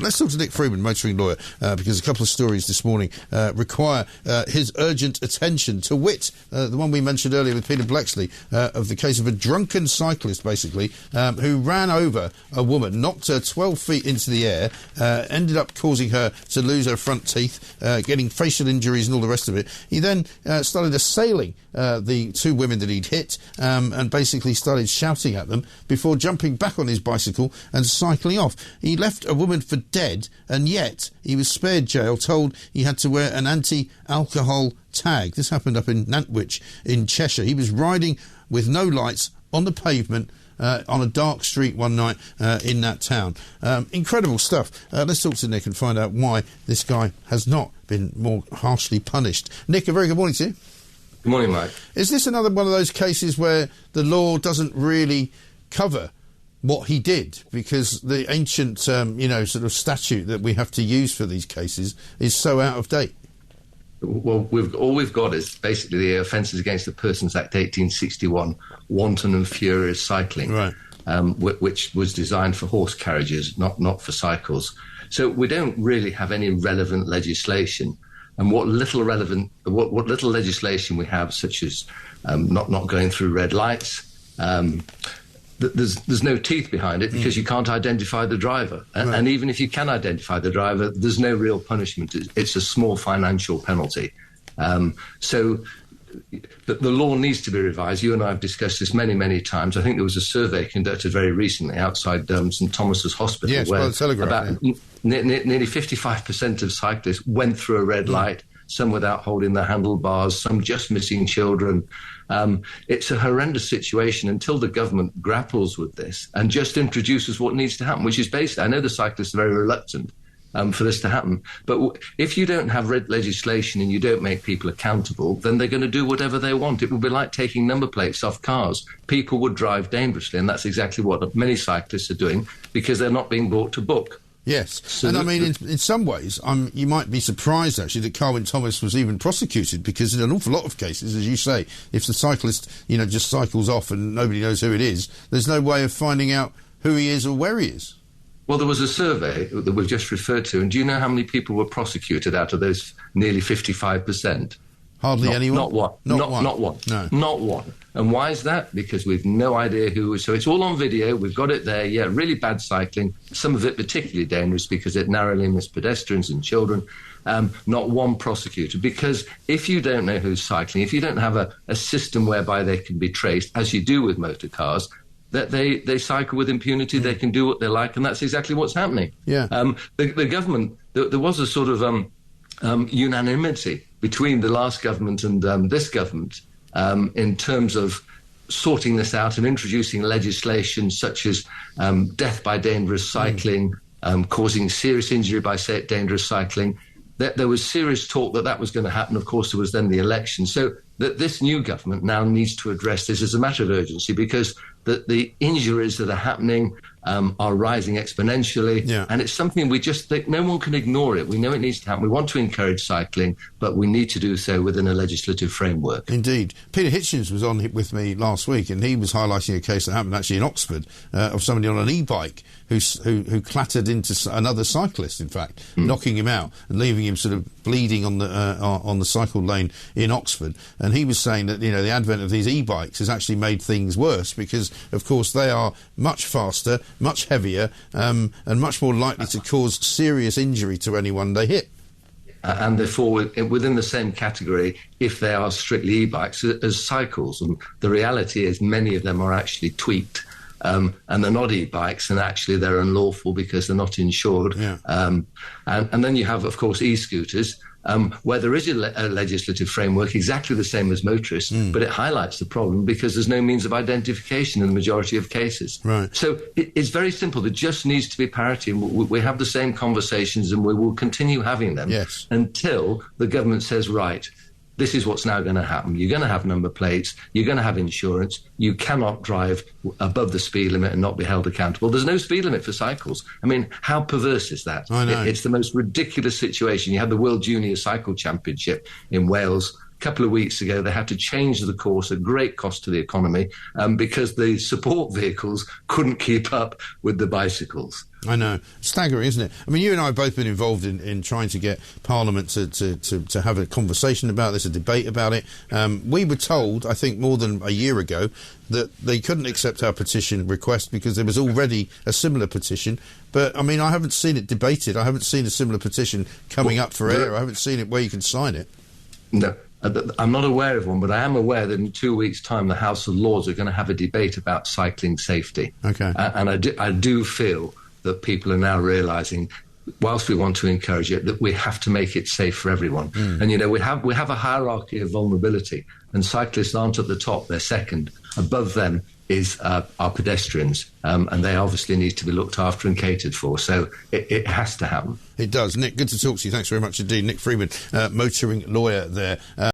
Let's talk to Nick Freeman, motoring lawyer, because a couple of stories this morning require his urgent attention. To wit, the one we mentioned earlier with Peter Blexley, of the case of a drunken cyclist, basically, who ran over a woman, knocked her 12 feet into the air, ended up causing her to lose her front teeth, getting facial injuries and all the rest of it. He then started assailing the two women that he'd hit, and basically started shouting at them before jumping back on his bicycle and cycling off. He left a woman for dead, and yet he was spared jail, told he had to wear an anti-alcohol tag. This happened up in Nantwich in Cheshire. He was riding with no lights on the pavement on a dark street one night in that town. Incredible stuff. Let's talk to Nick and find out why this guy has not been more harshly punished. Nick, a very good morning to you. Good morning, Mike. Is this another one of those cases where the law doesn't really cover what he did, because the ancient, sort of statute that we have to use for these cases is so out of date? Well, all we've got is basically the Offences Against the Persons Act 1861, wanton and furious cycling, right, which was designed for horse carriages, not for cycles. So we don't really have any relevant legislation. And what little legislation we have, such as not going through red lights, there's no teeth behind it, because you can't identify the driver. Right. And even if you can identify the driver, there's no real punishment. It's a small financial penalty. So the law needs to be revised. You and I have discussed this many, many times. I think there was a survey conducted very recently outside St Thomas's Hospital, yes, where about nearly 55% of cyclists went through a red light, some without holding the handlebars, some just missing children. It's a horrendous situation until the government grapples with this and just introduces what needs to happen, which is basically, I know the cyclists are very reluctant for this to happen, but if you don't have legislation and you don't make people accountable, then they're going to do whatever they want. It will be like taking number plates off cars. People would drive dangerously, and that's exactly what many cyclists are doing, because they're not being brought to book. Yes, so and I mean, in some ways, you might be surprised, actually, that Carwyn Thomas was even prosecuted, because in an awful lot of cases, as you say, if the cyclist, just cycles off and nobody knows who it is, there's no way of finding out who he is or where he is. Well, there was a survey that we've just referred to, and do you know how many people were prosecuted out of those nearly 55%? Hardly anyone? Not one. Not one. No. Not one. And why is that? Because we've no idea who. So it's all on video. We've got it there. Yeah, really bad cycling. Some of it particularly dangerous because it narrowly missed pedestrians and children. Not one prosecuted. Because if you don't know who's cycling, if you don't have a system whereby they can be traced, as you do with motor cars, that they cycle with impunity, they can do what they like, and that's exactly what's happening. Yeah. The government, there was a sort of unanimity between the last government and this government in terms of sorting this out and introducing legislation such as death by dangerous cycling, causing serious injury by dangerous cycling. There was serious talk that was going to happen. Of course, there was then the election. So that this new government now needs to address this as a matter of urgency, because the injuries that are happening are rising exponentially. Yeah. And it's something we just think no one can ignore it. We know it needs to happen. We want to encourage cycling, but we need to do so within a legislative framework. Indeed. Peter Hitchens was on with me last week, and he was highlighting a case that happened actually in Oxford of somebody on an e-bike who clattered into another cyclist, in fact, knocking him out and leaving him sort of bleeding on the cycle lane in Oxford. And he was saying that, the advent of these e-bikes has actually made things worse, because, of course, they are much faster, much heavier, and much more likely to cause serious injury to anyone they hit. And they fall within the same category, if they are strictly e-bikes, as cycles. And the reality is many of them are actually tweaked, and they're not e-bikes, and actually they're unlawful because they're not insured. Yeah. And then you have, of course, e-scooters, where there is a legislative framework exactly the same as motorists, but it highlights the problem because there's no means of identification in the majority of cases. Right. So it's very simple. There just needs to be parity, and we have the same conversations, and we will continue having them until the government says, right, this is what's now going to happen. You're going to have number plates. You're going to have insurance. You cannot drive above the speed limit and not be held accountable. There's no speed limit for cycles. I mean, how perverse is that? I know. It's the most ridiculous situation. You had the World Junior Cycle Championship in Wales couple of weeks ago, they had to change the course at great cost to the economy because the support vehicles couldn't keep up with the bicycles. I know. Staggering, isn't it? I mean, you and I have both been involved in trying to get Parliament to have a conversation about this, a debate about it. We were told, I think more than a year ago, that they couldn't accept our petition request because there was already a similar petition. But, I mean, I haven't seen it debated. I haven't seen a similar petition coming up for air. I haven't seen it where you can sign it. No. I'm not aware of one, but I am aware that in 2 weeks' time, the House of Lords are going to have a debate about cycling safety. Okay. And I do feel that people are now realising, whilst we want to encourage it, that we have to make it safe for everyone. And, you know, we have a hierarchy of vulnerability, and cyclists aren't at the top, they're second. Above them is our pedestrians, and they obviously need to be looked after and catered for. So it has to happen. It does. Nick, good to talk to you. Thanks very much indeed. Nick Freeman, motoring lawyer there.